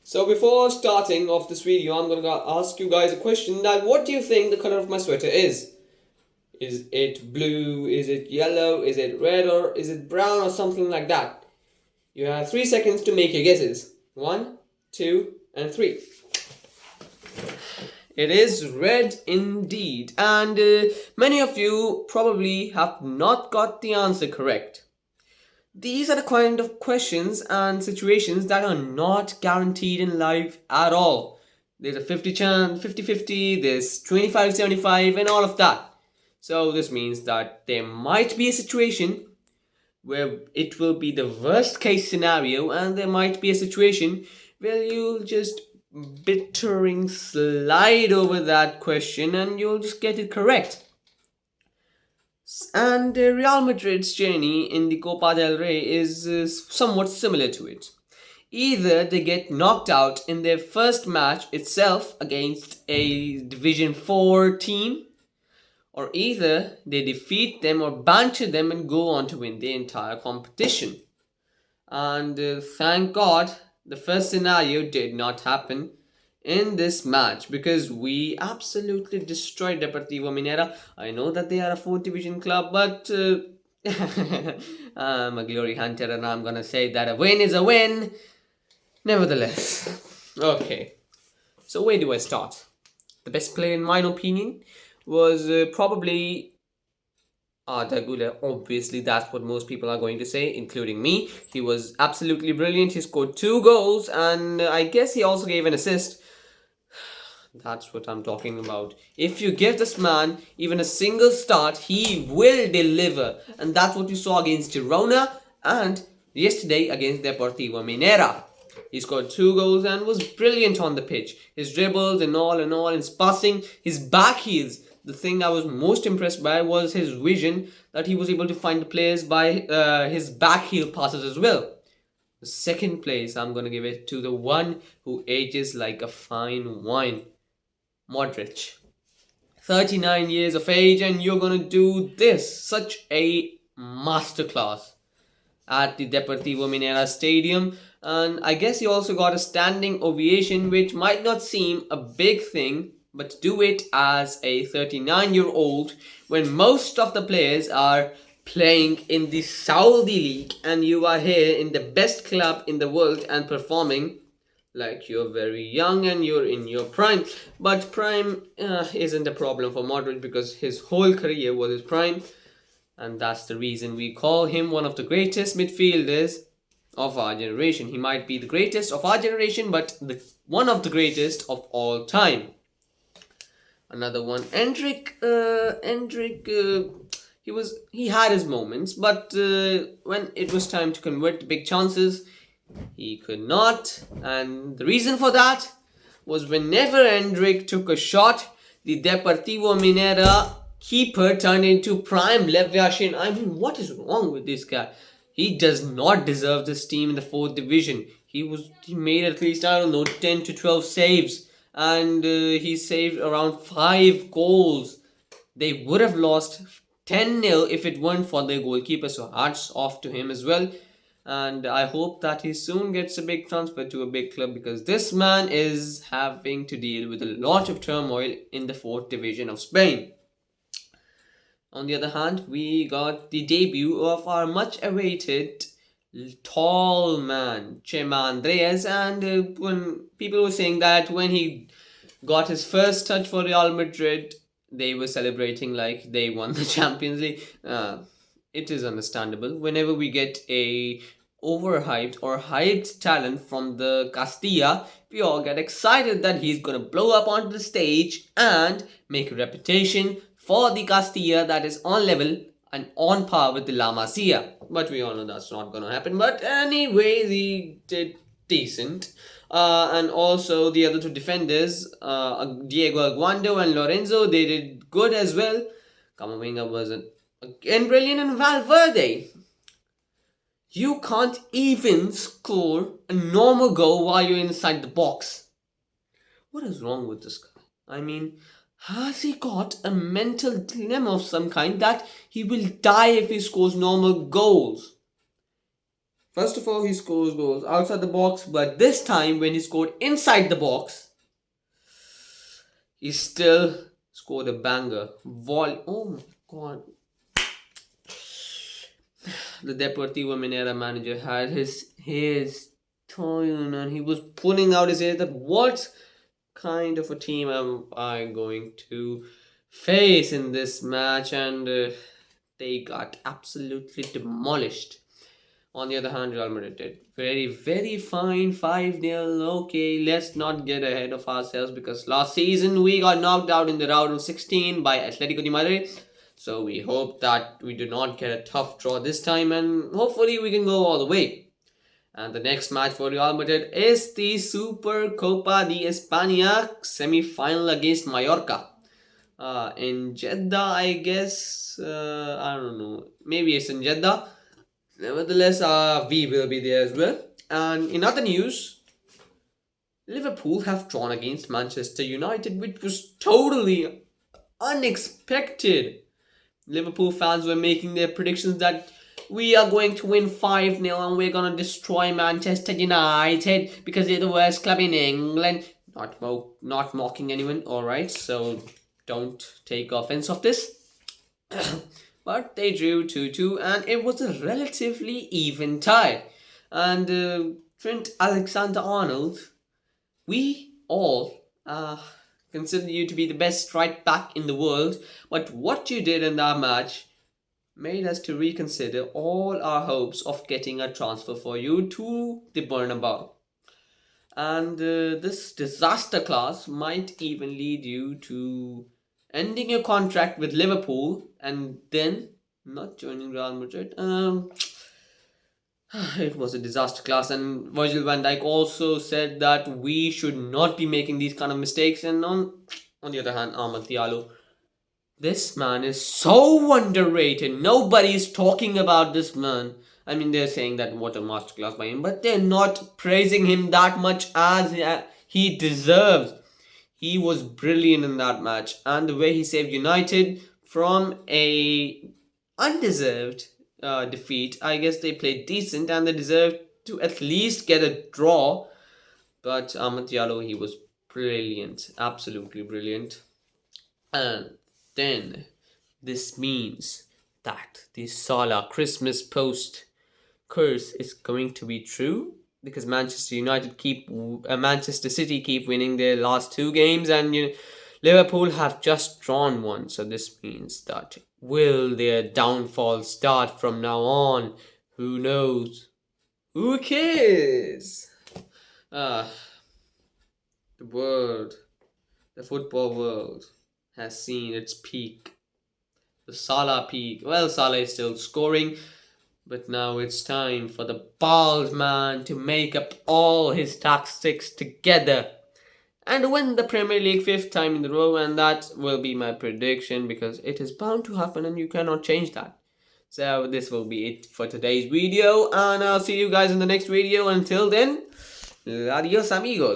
So before starting off this video, I'm gonna ask you guys a question that what do you think the color of my sweater is? Is it blue? Is it yellow? Is it red? Or is it brown or something like that? You have 3 seconds to make your guesses. 1, 2, and 3. It is red indeed, and many of you probably have not got the answer correct. These are the kind of questions and situations that are not guaranteed in life at all. There's a 50 chance, 50-50, there's 25-75 and all of that. So this means that there might be a situation where it will be the worst case scenario, and there might be a situation where you'll just bittering slide over that question and you'll just get it correct. And Real Madrid's journey in the Copa del Rey is somewhat similar to it. Either they get knocked out in their first match itself against a Division 4 team, or either they defeat them or banter them and go on to win the entire competition. And thank God the first scenario did not happen in this match because we absolutely destroyed Deportivo Minera. I know that they are a 4th division club, but I'm a glory hunter and I'm gonna say that a win is a win. Nevertheless, okay. So where do I start? The best player in my opinion was probably Arda Güler. Obviously, that's what most people are going to say, including me. He was absolutely brilliant. He scored 2 goals, and I guess he also gave an assist. That's what I'm talking about. If you give this man even a single start, he will deliver. And that's what you saw against Girona and yesterday against Deportivo Minera. He scored 2 goals and was brilliant on the pitch. His dribbles and all, his passing, his back heels. The thing I was most impressed by was his vision, that he was able to find the players by his back heel passes as well. The second place, I'm going to give it to the one who ages like a fine wine. Modric. 39 years of age and you're going to do this. Such a masterclass at the Deportivo Minera Stadium. And I guess he also got a standing ovation, which might not seem a big thing, but to do it as a 39-year-old when most of the players are playing in the Saudi League and you are here in the best club in the world and performing like you're very young and you're in your prime. But prime isn't a problem for Modric because his whole career was his prime. And that's the reason we call him one of the greatest midfielders of our generation. He might be the greatest of our generation, but one of the greatest of all time. Another one, Endrick. He had his moments, but when it was time to convert the big chances, he could not. And the reason for that was whenever Endrick took a shot, the Deportivo Minera keeper turned into prime Lev Yashin. I mean, what is wrong with this guy? He does not deserve this team in the 4th division. He made at least, 10 to 12 saves. And he saved around 5 goals. They would have lost 10-0 if it weren't for their goalkeeper. So hats off to him as well. And I hope that he soon gets a big transfer to a big club because this man is having to deal with a lot of turmoil in the 4th division of Spain. On the other hand, we got the debut of our much awaited tall man, Chema Andreas, and when people were saying that when he got his first touch for Real Madrid, they were celebrating like they won the Champions League. It is understandable. Whenever we get a overhyped or hyped talent from the Castilla, we all get excited that he's gonna blow up onto the stage and make a reputation for the Castilla that is on level and on par with the La Masia. But we all know that's not gonna happen. But anyway, he did decent. And also the other 2 defenders, Diego Aguando and Lorenzo, they did good as well. Camavinga wasn't again brilliant, and Valverde. You can't even score a normal goal while you're inside the box. What is wrong with this guy? I mean, has he got a mental dilemma of some kind that he will die if he scores normal goals? First of all, he scores goals outside the box, but this time when he scored inside the box, he still scored a banger. Oh my god. The Deportivo Minera manager had his tone and he was pulling out his hair that what kind of a team am I going to face in this match, and they got absolutely demolished. On the other hand, Real Madrid did very, very fine 5-0. Okay, let's not get ahead of ourselves because last season we got knocked out in the round of 16 by Atletico de Madrid. So we hope that we do not get a tough draw this time and hopefully we can go all the way. And the next match for Real Madrid is the Super Copa de España semi-final against Mallorca. In Jeddah, I guess. I don't know. Maybe it's in Jeddah. Nevertheless, we will be there as well. And in other news, Liverpool have drawn against Manchester United, which was totally unexpected. Liverpool fans were making their predictions that we are going to win 5-0 and we're going to destroy Manchester United because they're the worst club in England. Not mocking anyone, alright? So don't take offense of this. But they drew 2-2 and it was a relatively even tie. And Trent Alexander-Arnold, we all consider you to be the best right back in the world, but what you did in that match made us to reconsider all our hopes of getting a transfer for you to the Bernabeu. And this disaster class might even lead you to ending your contract with Liverpool and then not joining Real Madrid. It was a disaster class, and Virgil van Dijk also said that we should not be making these kind of mistakes. And on the other hand, Ahmad Diallo, this man is so underrated. Nobody's talking about this man. I mean, they're saying that what a masterclass by him, but they're not praising him that much as he deserves. He was brilliant in that match, and the way he saved United from a undeserved defeat. I guess they played decent and they deserved to at least get a draw. But Ahmad Diallo, he was brilliant, absolutely brilliant. And then this means that the Salah Christmas post curse is going to be true because Manchester City keep winning their last 2 games and Liverpool have just drawn 1. So this means that will their downfall start from now on? Who knows? Who cares? The football world has seen its peak. The Salah peak. Well, Salah is still scoring, but now it's time for the bald man to make up all his tactics together and win the Premier League 5th time in a row, and that will be my prediction because it is bound to happen and you cannot change that. So this will be it for today's video, and I'll see you guys in the next video. Until then, adios amigos.